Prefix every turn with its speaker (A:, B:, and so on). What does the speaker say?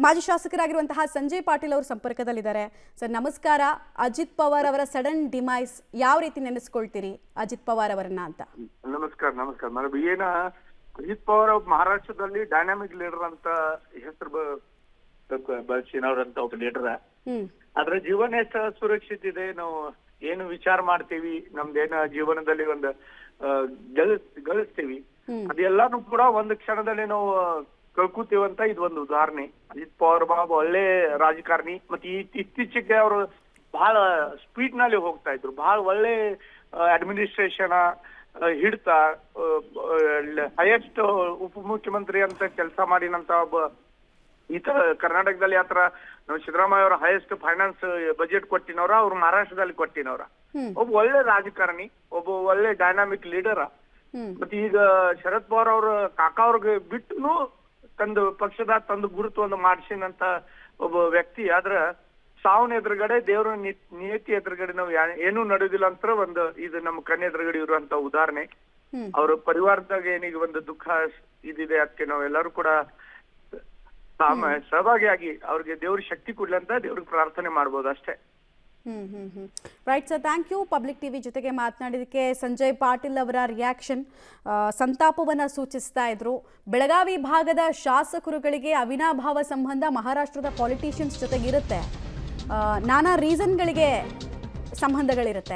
A: ಮಾಜಿ ಶಾಸಕರಾಗಿರುವಂತಹ ಸಂಜಯ್ ಪಾಟೀಲ್ ಅವರು ಸಂಪರ್ಕದಲ್ಲಿದ್ದಾರೆ. ಸರ್ ನಮಸ್ಕಾರ. ಅಜಿತ್ ಪವಾರ್ ಅವರ ಸಡನ್ ಡಿಮೈಸ್ ಯಾವ ರೀತಿ ನೆನೆಸ್ಕೊಳ್ತೀರಿ ಅಜಿತ್ ಪವಾರ್ ಅವರನ್ನ ಅಂತ?
B: ನಮಸ್ಕಾರ. ಮೇಡಮ್, ಅಜಿತ್ ಪವಾರ್ ಮಹಾರಾಷ್ಟ್ರದಲ್ಲಿ ಡೈನಾಮಿಕ್ ಲೀಡರ್ ಅಂತ ಹೆಸರು ಬಳಸಿನವ್ರಂತ ಒಬ್ಬ ಲೀಡರ್. ಅದ್ರ ಜೀವನ ಎಷ್ಟು ಸುರಕ್ಷಿತ ಇದೆ, ನಾವು ಏನು ವಿಚಾರ ಮಾಡ್ತೀವಿ, ನಮ್ದೇನ ಜೀವನದಲ್ಲಿ ಒಂದು ಗಳಿಸ್ತೀವಿ, ಅದೆಲ್ಲಾನು ಕೂಡ ಒಂದು ಕ್ಷಣದಲ್ಲಿ ನಾವು ಕಳ್ಕೂತೀವಂತ ಇದೊಂದು ಉದಾಹರಣೆ. ಅಜಿತ್ ಪವಾರ್ ಬಾಬು ಒಳ್ಳೆ ರಾಜಕಾರಣಿ. ಮತ್ತೆ ಇತ್ತೀಚೆಗೆ ಅವರು ಬಹಳ ಸ್ಪೀಡ್ ನಲ್ಲಿ ಹೋಗ್ತಾ ಇದ್ರು. ಬಹಳ ಒಳ್ಳೆ ಅಡ್ಮಿನಿಸ್ಟ್ರೇಷನ್ ಹಿಡ್ತ, ಹೈಯೆಸ್ಟ್ ಉಪಮುಖ್ಯಮಂತ್ರಿ ಅಂತ ಕೆಲಸ ಮಾಡಿನಂತ ಒಬ್ಬ ಕರ್ನಾಟಕದಲ್ಲಿ ಆತರ ನಾವು ಸಿದ್ದರಾಮಯ್ಯ ಅವರ ಹೈಯೆಸ್ಟ್ ಫೈನಾನ್ಸ್ ಬಜೆಟ್ ಕೊಟ್ಟಿನವ್ರ, ಅವ್ರು ಮಹಾರಾಷ್ಟ್ರದಲ್ಲಿ ಕೊಟ್ಟಿನವ್ರ. ಒಬ್ಬ ಒಳ್ಳೆ ರಾಜಕಾರಣಿ, ಒಬ್ಬ ಒಳ್ಳೆ ಡೈನಾಮಿಕ್ ಲೀಡರ್. ಮತ್ತೆ ಈಗ ಶರದ್ ಪವಾರ್ ಅವ್ರ ಕಾಕಾ ಅವ್ರಿಗೆ ಬಿಟ್ಟು ತಂದು ಪಕ್ಷದ ತಂದು ಗುರುತ್ವವನ್ನು ಮಾಡಿಸಿನಂತ ಒಬ್ಬ ವ್ಯಕ್ತಿ. ಆದ್ರ ಸಾವನ ಎದುರುಗಡೆ ದೇವರ ನಿಯತಿ ಎದುರುಗಡೆ ನಾವು ಏನೂ ನಡೆಯುದಿಲ್ಲ ಅಂತ ಇದು ನಮ್ಮ ಕಣ್ಣು ಎದುರುಗಡೆ ಇರುವಂತ ಉದಾಹರಣೆ. ಅವ್ರ ಪರಿವಾರದಾಗ ಏನೀಗ ಒಂದು ದುಃಖ ಇದಿದೆ, ಅದಕ್ಕೆ ನಾವೆಲ್ಲರೂ ಕೂಡ ಸಹಭಾಗಿಯಾಗಿ ಅವ್ರಿಗೆ ದೇವ್ರ ಶಕ್ತಿ ಕೊಡ್ಲಿ ಅಂತ ದೇವ್ರಿಗೆ ಪ್ರಾರ್ಥನೆ ಮಾಡ್ಬೋದು ಅಷ್ಟೇ.
A: Right sir, thank you. Public TV ಜೊತೆಗೆ ಮಾತನಾಡಿದಕ್ಕೆ ಸಂಜಯ್ ಪಾಟೀಲ್ ಅವರ ರಿಯಾಕ್ಷನ್ ಸಂತಾಪವನ್ನು ಸೂಚಿಸ್ತಾ ಇದ್ರು. ಬೆಳಗಾವಿ ಭಾಗದ ಶಾಸಕರುಗಳಿಗೆ ಅವಿನಾಭಾವ ಸಂಬಂಧ ಮಹಾರಾಷ್ಟ್ರದ ಪಾಲಿಟಿಷಿಯನ್ಸ್ ಜೊತೆಗಿರುತ್ತೆ. ನಾನಾ ರೀಸನ್ಗಳಿಗೆ ಸಂಬಂಧಗಳಿರುತ್ತೆ.